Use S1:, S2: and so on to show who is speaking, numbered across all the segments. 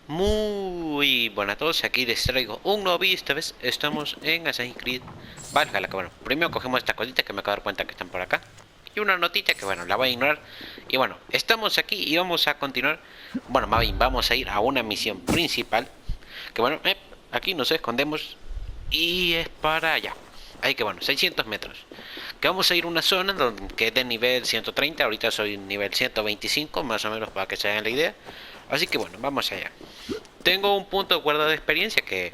S1: Muy buenas a todos, aquí les traigo un nuevo vídeo. Esta vez estamos en Assassin's Creed Valhalla. Que bueno, primero cogemos estas cositas que me acabo de dar cuenta que están por acá. Y una notita que bueno, la voy a ignorar. Y bueno, estamos aquí y vamos a continuar. Bueno, más bien, vamos a ir a una misión principal. Que bueno, aquí nos escondemos. Y es para allá. Ahí que bueno, 600 metros. Que vamos a ir a una zona donde, que es de nivel 130. Ahorita soy nivel 125, más o menos para que se hagan la idea. Así que bueno, vamos allá. Tengo un punto de guardado de experiencia que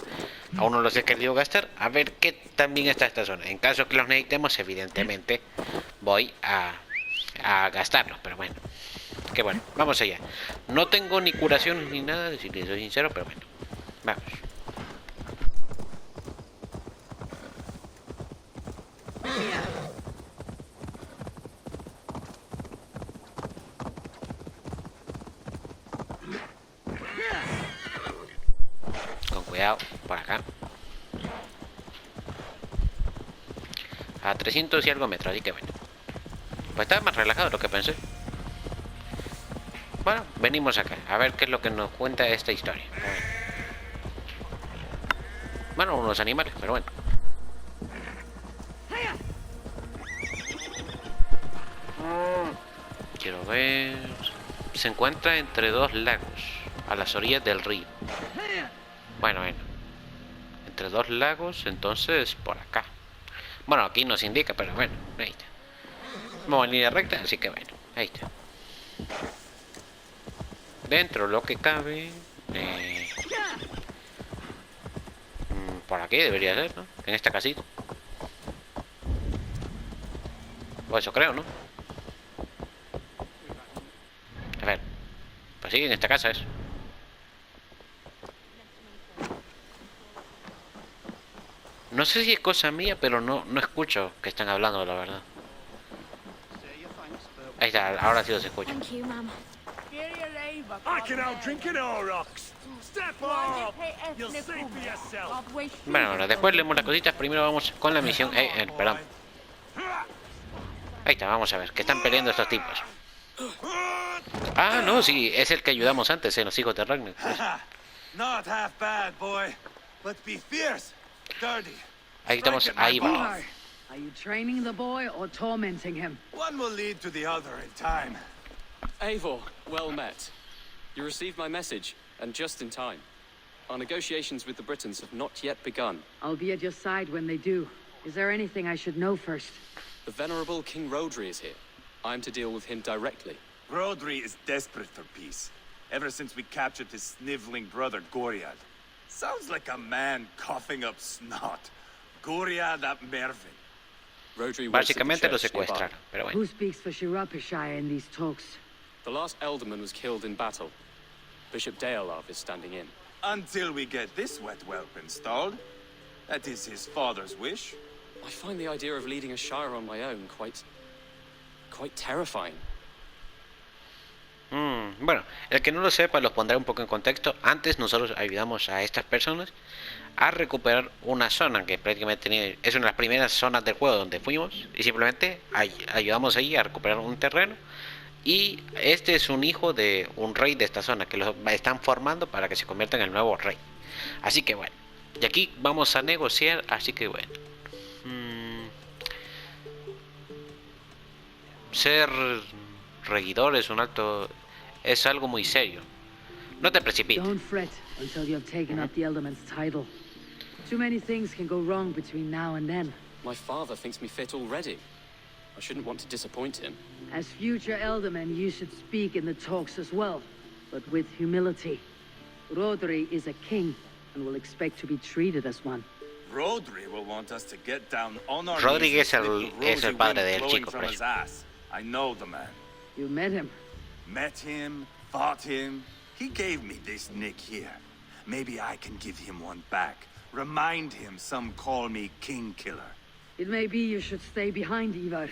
S1: aún no los he querido gastar. A ver qué tan bien está esta zona. En caso que los necesitemos, evidentemente voy a gastarlos. Pero bueno, que bueno, vamos allá. No tengo ni curación ni nada, si les soy sincero, pero bueno, vamos. Con cuidado, por acá. A 300 y algo metros, así que bueno. Pues estaba más relajado de lo que pensé. Bueno, venimos acá, a ver qué es lo que nos cuenta esta historia. Bueno, unos animales, pero bueno. Quiero ver... Se encuentra entre dos lagos, a las orillas del río. Bueno, entre dos lagos, entonces por acá. Bueno, aquí nos indica, pero bueno, ahí está. Vamos en línea recta, así que bueno, ahí está. Dentro lo que cabe... por aquí debería ser, ¿no? En esta casita. O eso creo, ¿no? A ver. Pues sí, en esta casa es. No sé si es cosa mía, pero no escucho que están hablando, la verdad. Ahí está, ahora sí los escucho. Bueno, después leemos las cositas. Primero vamos con la misión. Perdón. Ahí está, vamos a ver. Que están peleando estos tipos. Ah, no, sí, es el que ayudamos antes, los hijos de Ragnar.
S2: Not half bad, boy. But be fierce, dirty.
S1: Ahí estamos, ahí va.
S3: Are you training the boy or tormenting him?
S2: One will lead to the other in time.
S4: Eivor, well met. You received my message, and just in time. Our negotiations with the Britons have not yet begun.
S3: I'll be at your side when they do. Is there anything I should know first?
S4: The venerable King Rodri is here. I'm to deal with him directly.
S2: Rodri is desperate for peace. Ever since we captured his sniveling brother, Goriad. Sounds like a man coughing up snot. Goriad ap Mervin.
S4: Rodri
S1: Básicamente lo secuestraron, pero bueno.
S3: Who speaks for Shirapishire in these talks?
S4: The last alderman was killed in battle. Bishop Deolav is standing in.
S2: Until we get this wet whelp installed. That is his father's wish.
S4: I find the idea of leading a shire on my own quite terrifying.
S1: Bueno, el que no lo sepa los pondré un poco en contexto. Antes nosotros ayudamos a estas personas a recuperar una zona que prácticamente es una de las primeras zonas del juego donde fuimos y simplemente ayudamos ahí a recuperar un terreno. Y este es un hijo de un rey de esta zona que lo están formando para que se convierta en el nuevo rey. Así que bueno, y aquí vamos a negociar, así que bueno. Ser regidor es es algo muy serio. No te precipites.
S3: Don't fret until you have taken up the Elderman's title. Too many things can go wrong between now and then.
S4: My father thinks me fit already. I shouldn't want to disappoint him.
S3: As future Elderman, you should speak in the talks as well, but with humility. Rodri is a king and will expect to be treated as one.
S2: Rodri will want us to get down on our
S1: Rodri
S2: knees
S1: es el padre del chico,
S2: from his ass. I know the man.
S3: You met him.
S2: Met him, fought him. He gave me this nick here. Maybe I can give him one back. Remind him some call me King Killer.
S3: It may be you should stay behind, Ivar.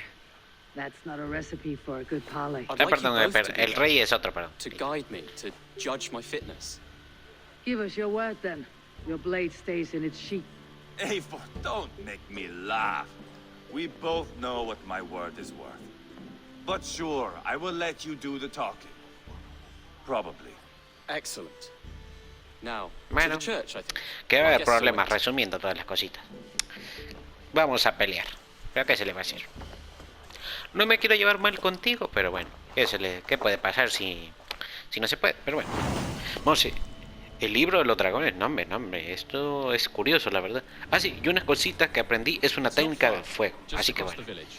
S3: That's not a recipe for a good parley.
S4: I'd like
S1: Perdón,
S4: you both to be
S1: el rey es otro, perdón.
S4: to guide me, to judge my fitness.
S3: Give us your word then. Your blade stays in its sheath.
S2: Eivor, don't make me laugh. We both know what my word is worth. But sure, I will let you do the talking. Probably.
S4: Excellent. Now, to
S1: Bueno,
S4: the church, I think.
S1: que va a
S4: My
S1: haber
S4: guests
S1: problemas
S4: await.
S1: resumiendo todas las cositas. Vamos a pelear. ¿Pero qué se le va a hacer? No me quiero llevar mal contigo, pero bueno, ¿qué puede pasar si no se puede? Pero bueno, vamos a... El libro de los dragones, no hombre, esto es curioso, la verdad. Ah, sí, y una cosita que aprendí es una
S4: It's not
S1: técnica
S4: far,
S1: del fuego,
S4: just
S1: así que
S4: across
S1: bueno.
S4: the village.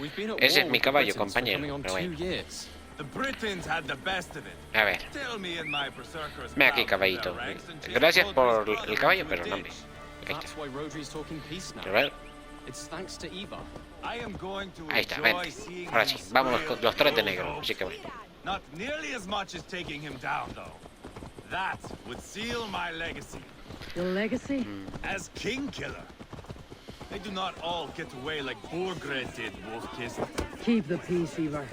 S4: We've been at
S1: Ese
S4: war
S1: es mi
S4: with the
S1: caballo,
S4: Britons for
S1: compañero,
S4: coming on
S1: pero
S4: 2
S1: bueno.
S4: years.
S2: The Britons had the best of it.
S1: A ver,
S2: Tell me in my berserker's
S1: ve aquí,
S2: proud
S1: caballito.
S2: of their ranks and chased
S1: Gracias por
S2: Roderick's
S1: el
S2: brother
S1: caballo,
S2: into a
S1: pero no, hombre.
S2: ditch.
S1: Ahí
S4: That's
S1: está.
S4: why Rodri's talking peace now.
S1: Pero a ver,
S4: It's thanks to Eva.
S2: I am going to
S1: ahí está,
S2: enjoy
S1: vente.
S2: seeing
S1: Ahora
S2: him
S1: sí, vámonos
S2: sway
S1: con los tres de
S2: those
S1: negro,
S2: oaks.
S1: así que bueno.
S2: Not nearly as much as taking him down, though. That would seal my legacy
S3: Your legacy?
S2: as king killer. They do not all get away like Borgred did, Wolfkiss.
S3: Keep the peace, Ivar.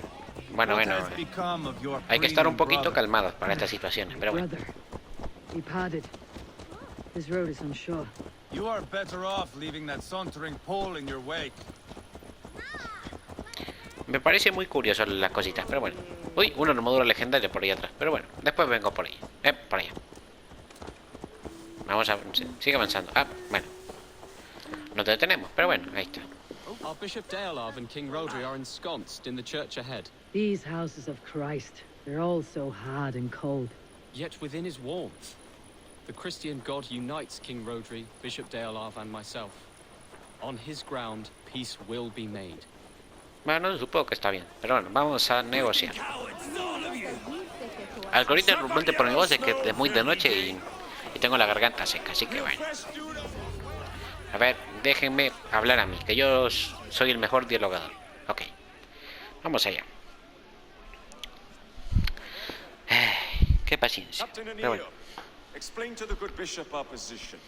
S1: Bueno,
S2: What
S1: bueno,
S2: has become of your
S1: hay que estar un
S2: premium
S1: poquito
S2: brother?
S1: calmados para estas situaciones, pero bueno.
S3: Brother. He parted. This road is unsure.
S2: You are better off leaving that sauntering pole in your wake.
S1: Me parece muy curioso las cositas, pero bueno. Uy, una armadura legendaria por ahí atrás, pero bueno, después vengo por ahí. Por allá. Vamos a... Sigue avanzando. Ah, bueno. Nos detenemos, pero bueno, ahí está.
S4: Our Bishop Deolarv and King Rodri are ensconced in the church ahead.
S3: These houses of Christ, they're all so hard and cold.
S4: Yet within his warmth, the Christian God unites King Rodri, Bishop Deolarv, and myself. On his ground, peace will be made.
S1: Bueno, supongo que está bien, pero bueno, vamos a negociar. Algo ahorita interrumpente por mi voz es que es muy de noche y tengo la garganta seca, así que bueno. A ver, déjenme hablar a mí, que yo soy el mejor dialogador. Ok, vamos allá. Qué paciencia.
S5: Captain
S1: Pero bueno.
S5: Anillo, explain to the good bishop our position.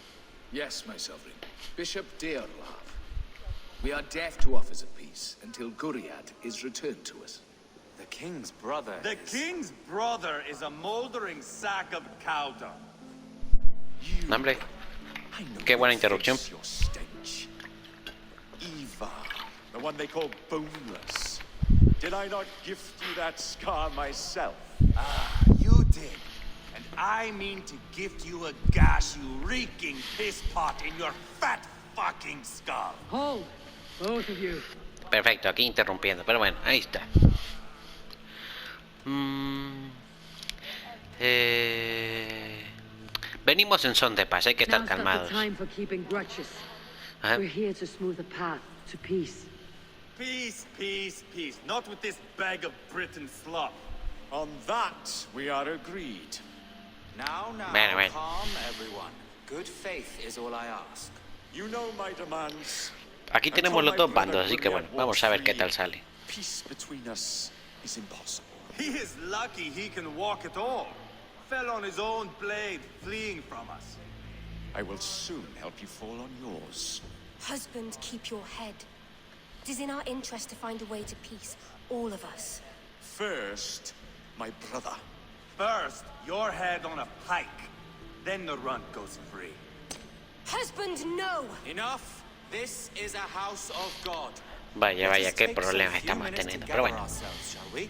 S6: Yes, my sovereign. Bishop Deorlav. We are deaf to offers of peace until Guriad is returned to us.
S5: The king's brother
S2: The
S5: is...
S2: king's brother is a moldering sack of cow dung.
S1: No, hombre,
S5: I know
S1: qué buena
S5: your
S1: interrupción.
S5: face, your stench. Eva, the one they call boneless. Did I not gift you that scar myself?
S2: You did. And I mean to gift you a gash, you reeking piss pot in your fat fucking skull.
S3: Hold! Both of you.
S1: Perfecto, aquí interrumpiendo, pero bueno, ahí está. Venimos en son de paz, hay que estar
S3: Now's not
S1: calmados.
S3: the time for keeping grudges.
S1: Ajá.
S3: We're here to smooth the path to peace.
S2: Peace, peace, peace. Not with this bag of Britain slop.
S5: On that, we are agreed.
S7: Now,
S1: Bueno.
S7: calm everyone. Good faith is all I ask.
S5: You know my demands.
S1: Aquí tenemos
S5: Until
S1: los
S5: my
S1: dos
S5: brother
S1: bandos, así que
S5: Guriad
S1: bueno, vamos a ver qué
S5: walks
S1: tal
S5: free,
S1: sale.
S5: Peace between us is impossible.
S2: He is lucky he can walk at all. Fell on his own blade, fleeing from us.
S5: I will soon help you fall on yours.
S8: Husband, keep your head. It is in our interest to find a way to peace, all of us.
S5: First, my brother.
S2: First, your head on a pike. Then the runt goes free.
S8: Husband, no!
S7: Enough! This is a house of God.
S1: Vaya,
S7: Let us
S1: qué
S7: take
S1: problemas
S7: some few
S1: estamos
S7: minutes to
S1: teniendo, pero
S7: gather
S1: bueno.
S7: ourselves, shall we?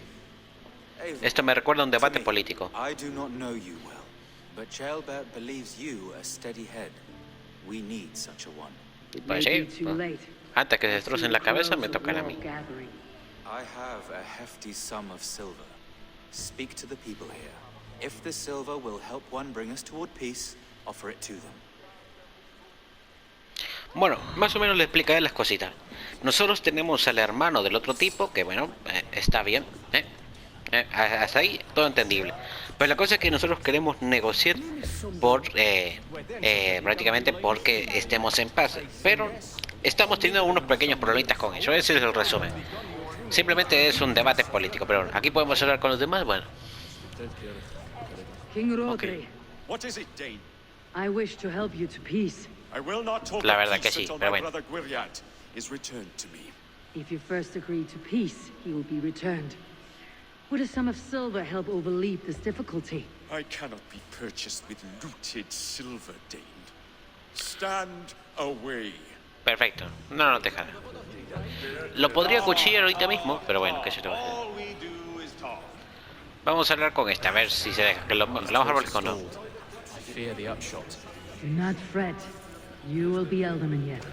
S7: Eivor,
S1: Esto me recuerda a un debate
S7: to me,
S1: político.
S7: I do not know you well, but Chelbert believes you a steady head. We need such a one.
S3: It
S1: Pues
S3: may
S1: sí,
S3: be too
S1: pues,
S3: late.
S1: antes que se
S3: I
S1: destrocen
S3: see
S1: la cabeza
S3: crows
S1: me
S3: of
S1: tocan a
S3: war
S1: mí.
S3: gathering.
S7: I have a hefty sum of silver. Speak to the people here. If the silver will help one bring us toward peace, offer it to them.
S1: Bueno, más o menos le explicaré las cositas. Nosotros tenemos al hermano del otro tipo, que bueno, está bien. Hasta ahí todo entendible. Pero la cosa es que nosotros queremos negociar por prácticamente porque estemos en paz. Pero estamos teniendo unos pequeños problemitas con ello. Ese es el resumen. Simplemente es un debate político. Pero bueno, aquí podemos hablar con los demás. Bueno,
S3: King Rodri,
S5: What is it, Dane?
S3: I wish to help you to peace.
S5: I will not talk
S1: La
S5: of
S1: verdad que
S5: peace
S1: sí,
S5: until
S1: pero
S5: my
S1: bueno.
S5: brother Gwiriad is returned to me.
S3: If you first agree to peace, he will be returned. Would a sum of silver help overleap this difficulty?
S5: I cannot be purchased with looted silver, Dane. Stand away.
S1: perfecto. No te jala. Lo podría cuchillar ahorita mismo, pero bueno, qué se te va a hacer.
S2: All we do is talk.
S1: Vamos a hablar con esta, a ver si se deja. Que lo vamos a hablar con no.
S4: fear the upshot.
S3: Do not fret. You will be Elderman yet.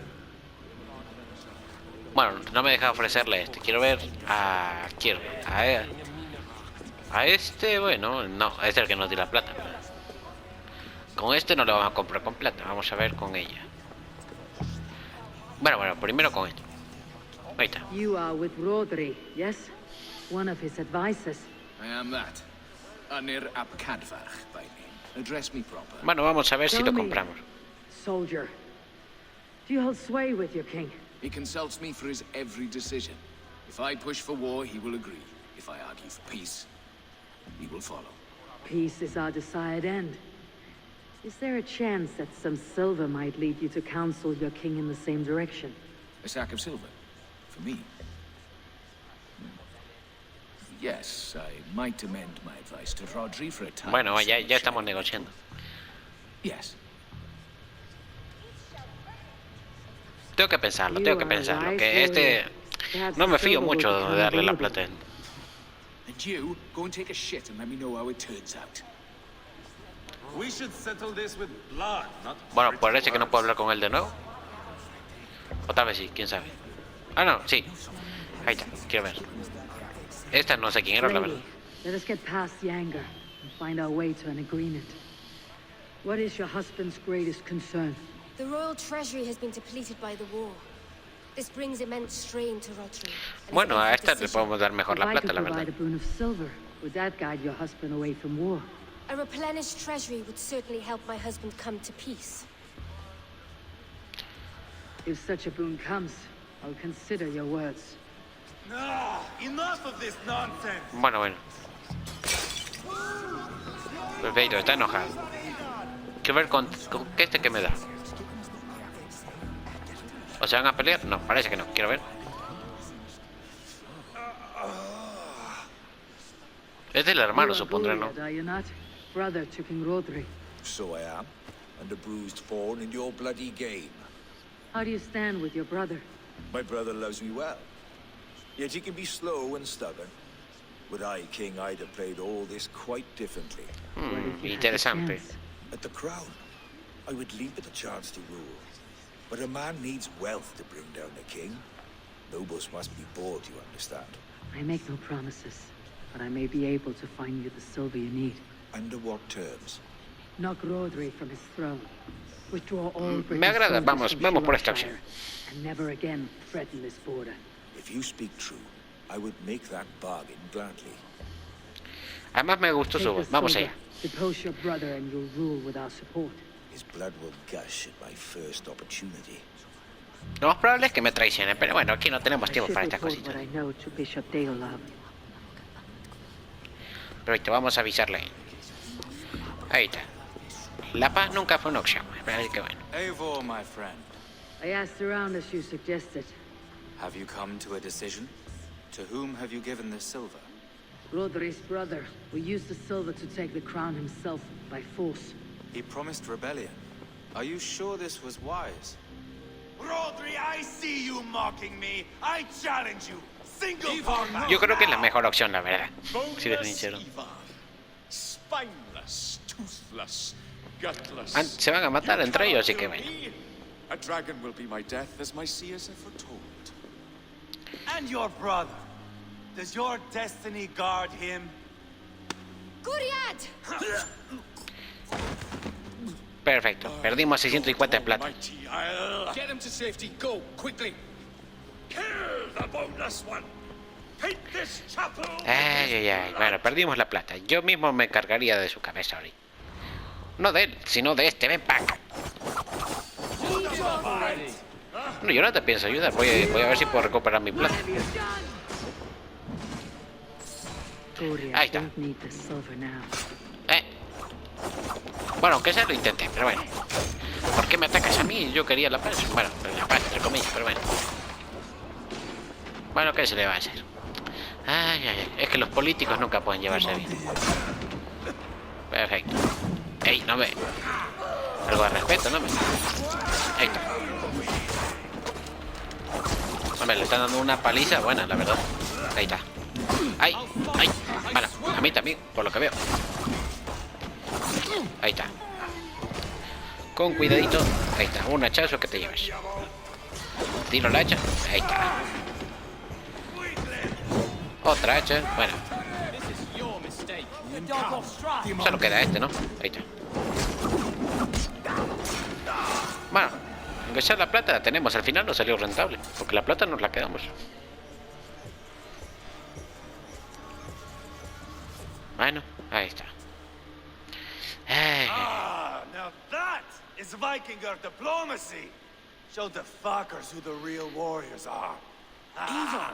S1: Bueno, no me deja ofrecerle este. Quiero ver a... A este, bueno, no, es el que nos dio la plata. Con este no lo vamos a comprar con plata. Vamos a ver con ella. Bueno, primero con esto. Ahí está.
S3: You are with Rodri, yes? One of his advisors.
S6: I am that. Anir ap Cadfarch by name. Address me proper.
S1: Bueno, vamos a ver si
S3: Tell
S1: lo
S3: me,
S1: compramos.
S3: Soldier, do you hold sway with your king?
S6: He consults me for his every decision. If I push for war, he will agree. If I argue for peace, he will follow.
S3: Peace is our desired end. Is there a chance that some silver might lead you to counsel your king in the same direction?
S6: A sack of silver? For me? Yes, I might amend my advice to Rodri for a time.
S1: Bueno, ya estamos negociando.
S3: You
S6: Yes.
S1: Tengo que pensarlo,
S3: are
S1: que este...
S3: Perhaps
S1: No me
S3: the
S1: fío
S3: silver will
S1: mucho de
S3: become
S1: darle la
S3: available.
S1: plata a él.
S6: And you, go and take a shit and let me know how it turns out.
S2: We should settle this with blood, not
S1: Bueno,
S2: pretty
S1: parece que no puedo
S2: words.
S1: hablar con él de nuevo. O tal vez sí, quién sabe. Ah, no, sí. Ahí está, quiero ver. Esta no sé quién era, la verdad.
S3: Lady, let us get past the anger and find our way to an agreement. What is your husband's greatest concern?
S8: The royal treasury has been depleted by the war. This brings immense strain to Rodri. and
S1: Bueno, a
S8: his
S1: esta le
S8: decision.
S1: podemos dar mejor
S3: If
S1: la
S3: I
S1: plata,
S3: could
S1: la
S3: provide
S1: verdad.
S3: a boon of silver, would that guide your husband away from war?
S8: A replenished treasury would certainly help my husband come to peace.
S3: If such a boon comes, I'll consider your words.
S2: No, enough of this nonsense.
S1: Bueno. Perfecto, está enojado. Quiero ver con este que me da. ¿O se van a pelear? No, parece que no. Quiero ver. Es del hermano,
S3: You are
S1: supondré, ¿no?
S3: Goliath, are you not? Brother to King Rodri.
S9: So I am, and a bruised pawn in your bloody game.
S3: How do you stand with your brother?
S9: My brother loves me well, yet he can be slow and stubborn. Were I king, I'd have played all this quite differently.
S3: What if you had the
S1: Interesante.
S3: chance?
S9: At the crown, I would leap at the chance to rule. But a man needs wealth to bring down a king. Nobles must be bought, you understand.
S3: I make no promises, but I may be able to find you the silver you need.
S9: Under what terms?
S3: Knock Rodri from his throne. Withdraw all British
S1: Me agrada,
S3: soldiers from
S1: vamos por esta opción.
S3: Shropshire, and never again threaten this border.
S9: If you speak true, I would make that bargain gladly.
S1: Además me gustó
S3: Take
S1: su
S3: the
S1: voz. Vamos
S3: silver,
S1: allá.
S3: depose your brother, and you'll rule with our support.
S9: His blood will gush at my first opportunity.
S1: Lo más probable es que me traicione, pero bueno, aquí no tenemos
S3: I
S1: tiempo
S3: should
S1: para estas
S3: report
S1: cositas.
S3: what I know to Bishop Deolab.
S1: Perfecto, vamos a avisarle. Ahí está. La paz nunca fue una opción. Así que bueno.
S7: Eivor, my friend,
S3: I asked around as you suggested.
S7: have you come to a decision? To whom have you given this silver?
S3: Rodri's brother will use the silver to take the crown himself by force.
S7: He promised rebellion. Are you sure this was wise?
S2: Rodri, I see you mocking me. I challenge you. Single combat.
S1: Yo creo que es la mejor opción, la verdad. Si de
S5: Boneless
S1: sincero.
S5: Ivar. Spineless, toothless, gutless.
S1: Se van a matar entre ellos, así que
S5: Kill
S1: bueno.
S5: me. A dragon will be my death, as my seers have foretold.
S2: And your brother. Does your destiny guard him?
S8: Guriad!
S1: Perfecto. Perdimos 650 de plata.
S5: Almighty, I'll
S6: Get him to safety. Go, quickly.
S5: kill the boneless one. Paint this chapel.
S1: Ay. Bueno, perdimos la plata. Yo mismo me encargaría de su cabeza ahorita. No de él, sino de este. Ven para acá. No, yo no te pienso ayudar. Voy a ver si puedo recuperar mi plata.
S3: Goriad
S1: Ahí está.
S3: don't need the silver now.
S1: Bueno, aunque sea lo intenté, pero bueno. ¿Por qué me atacas a mí? Yo quería la paz. Bueno, la paz entre comillas, pero bueno. Bueno, ¿qué se le va a hacer? Ay. Es que los políticos nunca pueden llevarse bien. Perfecto. Ey, no me... Algo de respeto, ¿no? Ahí está. Hombre, le están dando una paliza buena, la verdad. Ahí está. ¡Ay! Bueno, a mí también, por lo que veo. Ahí está. Con cuidadito. Ahí está, un hachazo que te llevas. Tiro la hacha. Ahí está. Otra hacha. Bueno. Solo queda este, ¿no? Ahí está. Bueno, aunque sea la plata la tenemos, al final nos salió rentable, porque la plata nos la quedamos. Bueno, ahí está.
S2: Ah, now that is Vikinger diplomacy. Show the fuckers who the real warriors are.
S4: Ivar,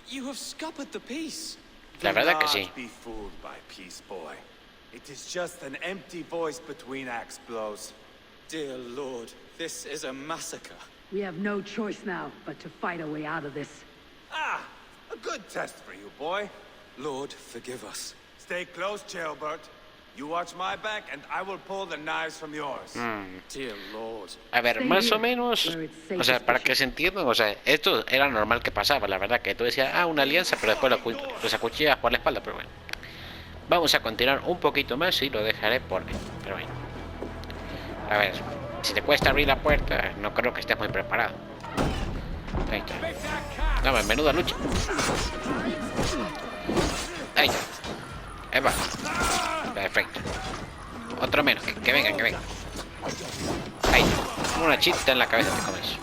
S4: you have scuppered the peace.
S1: La verdad que sí.
S2: Do not be fooled by peace, boy. It is just an empty voice between axe blows.
S7: Dear Lord, this is a massacre.
S3: We have no choice now but to fight our way out of this.
S2: Ah, a good test for you, boy.
S7: Lord, forgive us.
S2: Stay close, Jailbert. You watch my back, and I will pull the knives from yours.
S7: Dear Lord.
S1: A ver, más o menos, o sea, para que se entiendan, o sea, esto era normal que pasaba, la verdad, que tú decías, ah, una alianza, pero después los acuchillas por la espalda, pero bueno. Vamos a continuar un poquito más y lo dejaré por ahí, pero bueno. A ver, si te cuesta abrir la puerta, no creo que estés muy preparado. Ahí está. No, menuda lucha. Ahí está. Ahí va. Perfecto. Otro menos, que vengan, que vengan. Ahí está. Una chita en la cabeza te comes.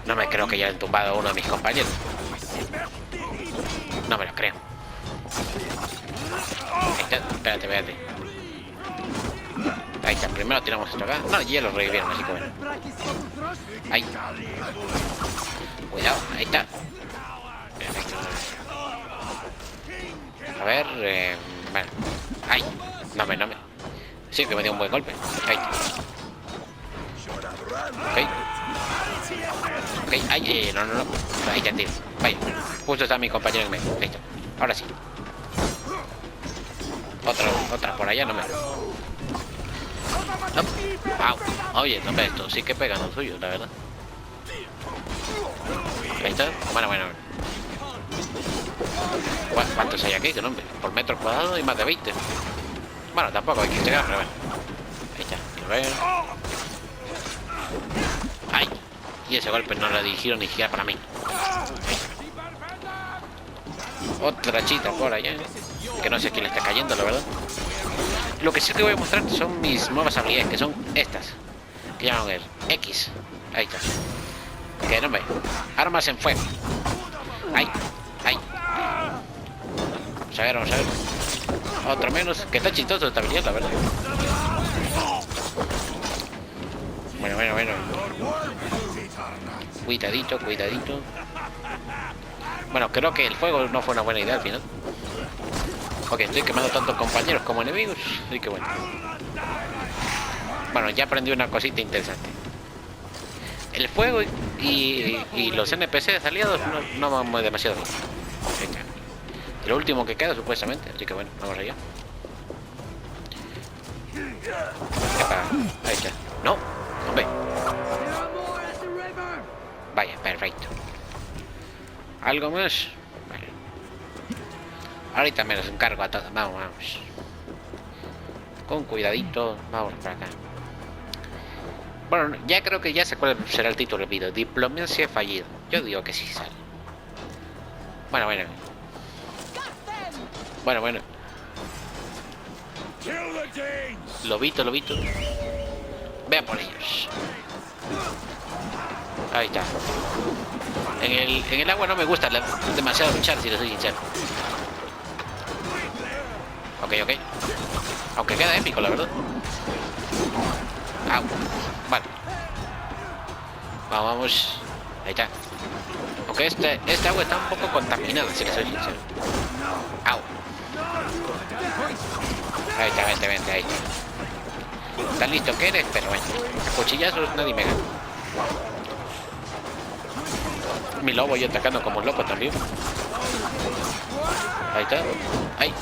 S1: No me creo que ya hayan tumbado a uno de mis compañeros. No me lo creo. Ahí está, espérate, espérate. Ahí está, primero tiramos esto acá. No, ya lo revivieron, así que bueno. Ahí. Cuidado, ahí está. Perfecto. A ver, bueno. Ay, no me. Sí, que me dio un buen golpe. Ahí está. Ok. Ok, ay, no. Ahí está, tío. Vaya, justo está mi compañero en medio. Ahí está. Ahora sí. Otra por allá, no me. No. Au. Oye, no me esto sí que pegan los suyos, la verdad. Ahí está. Bueno. ¿Cuántos hay aquí? Que no, por metro cuadrado y más de 20. Bueno, tampoco hay que llegar, pero bueno. Ahí está, lo veo. ¡Ay! Y ese golpe no lo dirigieron ni siquiera para mí. Otra chita por allá. Que no sé quién le está cayendo, la verdad. Lo que sí que voy a mostrar son mis nuevas habilidades, que son estas. Que llaman el X. Ahí está. Que no me. Armas en fuego. ¡Ay! Vamos a ver. Otro menos. Que está chistoso esta habilidad, la verdad. Bueno. Cuidadito. Bueno, creo que el fuego no fue una buena idea al final. Porque estoy quemando tanto compañeros como enemigos. Así que bueno. Bueno, ya aprendí una cosita interesante. El fuego y los NPCs aliados no van demasiado bien. Lo último que queda supuestamente, así que bueno, vamos allá. Epa, ahí está. No, hombre. Vaya, perfecto. ¿Algo más? Vale. Ahorita me los encargo a todos. Vamos. Con cuidadito, vamos para acá. Bueno, ya creo que ya sé cuál será el título del vídeo. Diplomacia fallida. Yo digo que sí sale. Bueno. Lobito. Vea por ellos. Ahí está. En el agua no me gusta demasiado luchar, si lo soy sincero. Ok. Aunque queda épico, la verdad. Au. Vale. Vamos. Ahí está. Aunque este agua está un poco contaminada, si le soy sincero. Au. Ahí está, vente, ahí está. Tan listo que eres, pero bueno. A cuchillazos nadie me gana. Mi lobo yo atacando como un loco también. Ahí está. Ahí.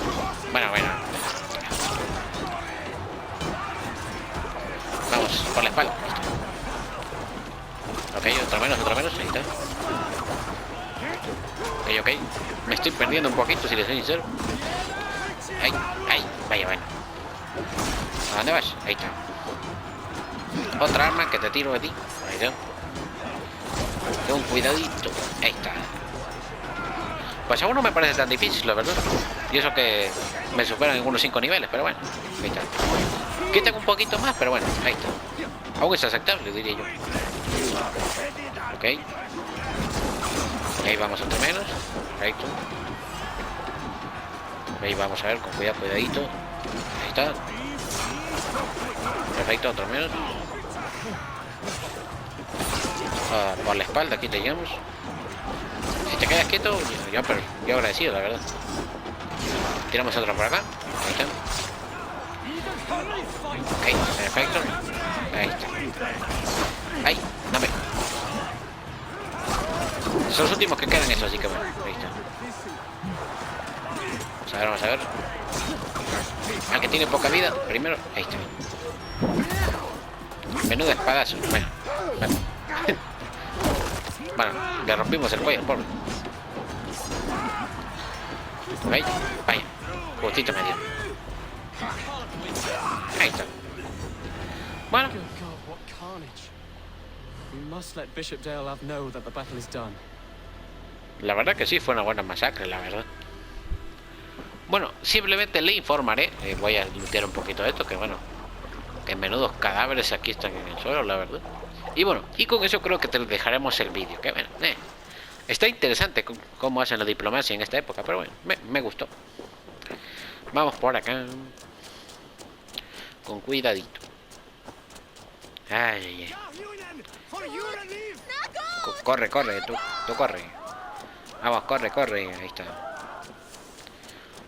S1: Bueno. Vamos, por la espalda. Ok, otro menos. Ahí está. Ok. Me estoy perdiendo un poquito, si les soy sincero. Ahí. Vaya. ¿A dónde vas? Ahí está. otra arma que te tiro a ti. Ahí está. Con cuidadito. Ahí está. Pues aún no me parece tan difícil, la verdad. Y eso que me superan algunos 5 niveles, pero bueno. Ahí está. Quitan un poquito más, pero bueno, ahí está. Aún es aceptable, diría yo. Ok. Ahí vamos otro menos. Perfecto. Ahí vamos a ver, con cuidado, cuidadito. Ahí está. Perfecto, otro menos. Por la espalda, aquí te llevamos. Si te quedas quieto, yo agradecido, la verdad. Tiramos otro por acá. Ahí está. Ok, perfecto. Ahí está. Ahí, dame. Son los últimos que quedan eso, así que bueno, ahí está. Vamos a ver. Al que tiene poca vida, primero, ahí está. Menudo espadazo. Bueno, bueno. Bueno, le rompimos el cuello, pobre. Ahí, vaya. Justito medio. Ahí está. Bueno.
S4: Good God, what carnage. We must let Bishop Dale know that the battle is done.
S1: La verdad que sí, fue una buena masacre, la verdad. Bueno, simplemente le informaré. Voy a limpiar un poquito de esto, que bueno, que menudos cadáveres aquí están en el suelo, la verdad. Y bueno, y con eso creo que te dejaremos el vídeo, que bueno, está interesante cómo hacen la diplomacia en esta época, pero bueno, me gustó. Vamos por acá. Con cuidadito. Ay, ay. Corre, corre, tú corre. Vamos, corre, corre, ahí está.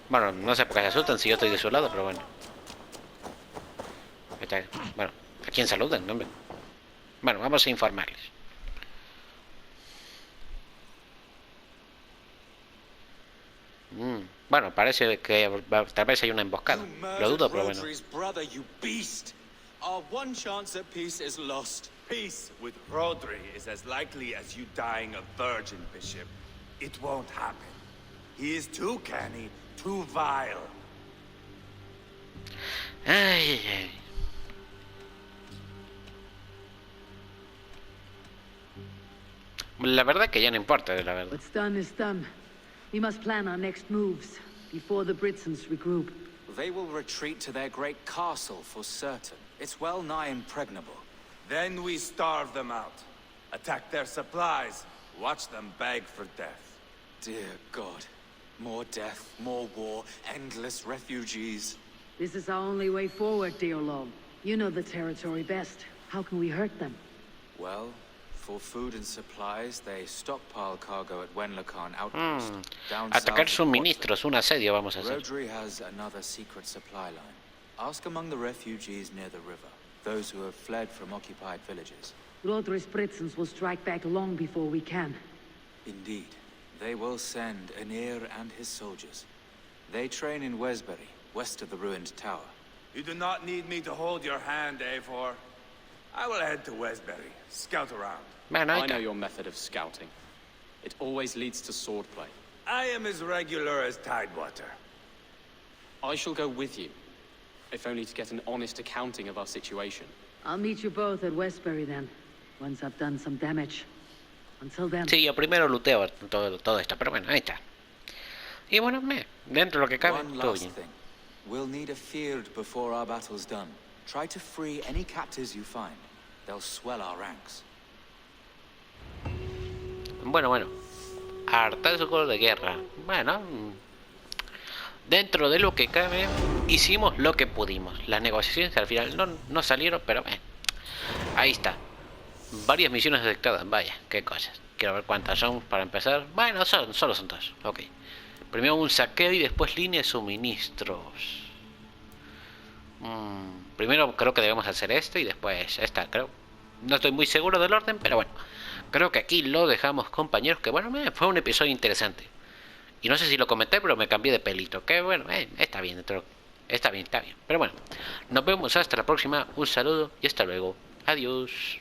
S1: Bueno, no sé por qué se asustan si yo estoy de su lado, pero bueno. Ahí está. Bueno, ¿a quién saludan? Hombre. Bueno, vamos a informarles. Bueno, parece que tal vez hay una emboscada. Lo dudo, pero bueno.
S5: Our one chance at peace is lost.
S2: Peace with Rodri is as likely as you dying a virgin, Bishop. It won't happen. He is too canny, too vile.
S1: Ay, ay. La verdad que ya no importa, la verdad.
S3: What's done is done. We must plan our next moves before the Britons regroup.
S7: They will retreat to their great castle for certain. It's well nigh impregnable.
S2: Then we starve them out. Attack their supplies. Watch them beg for death.
S7: Dear God. More death, more war, endless refugees.
S3: This is our only way forward, Deolov. You know the territory best. How can we hurt them?
S7: Well, for food and supplies, they stockpile cargo at Wenlacan outpost. Down
S1: Atacar
S7: south of
S1: suministros, un asedio vamos a hacer.
S7: Rodri has another secret supply line. Ask among the refugees near the river, those who have fled from occupied villages.
S3: Rodri's Britons will strike back long before we can.
S7: Indeed. They will send Anir and his soldiers. They train in Wesbury, west of the ruined tower.
S2: You do not need me to hold your hand, Eivor. I will head to Wesbury, scout around.
S1: Man,
S4: I know your method of scouting. It always leads to swordplay.
S2: I am as regular as Tidewater.
S4: I shall go with you, if only to get an honest accounting of our situation.
S3: I'll meet you both at Westbury then, once I've done some damage. Until then.
S1: Sí, yo primero looteo todo esto, pero bueno, ahí está. Y bueno, dentro de lo que cabe,
S7: One
S1: todo
S7: last
S1: bien.
S7: thing. We'll need a field before our battle's done. Try to free any captives you find. They'll swell our ranks.
S1: Bueno. Hartazgo de guerra. Bueno, dentro de lo que cabe, hicimos lo que pudimos. Las negociaciones al final no salieron, pero ahí está. Varias misiones detectadas, vaya, qué cosas. Quiero ver cuántas son para empezar. Bueno, solo son dos, ok. Primero un saqueo y después línea de suministros. Primero creo que debemos hacer este y después esta, creo. No estoy muy seguro del orden, pero bueno. Creo que aquí lo dejamos, compañeros, que bueno, fue un episodio interesante. Y no sé si lo comenté, pero me cambié de pelito. Que bueno, está bien, está bien. Pero bueno, nos vemos hasta la próxima. Un saludo y hasta luego. Adiós.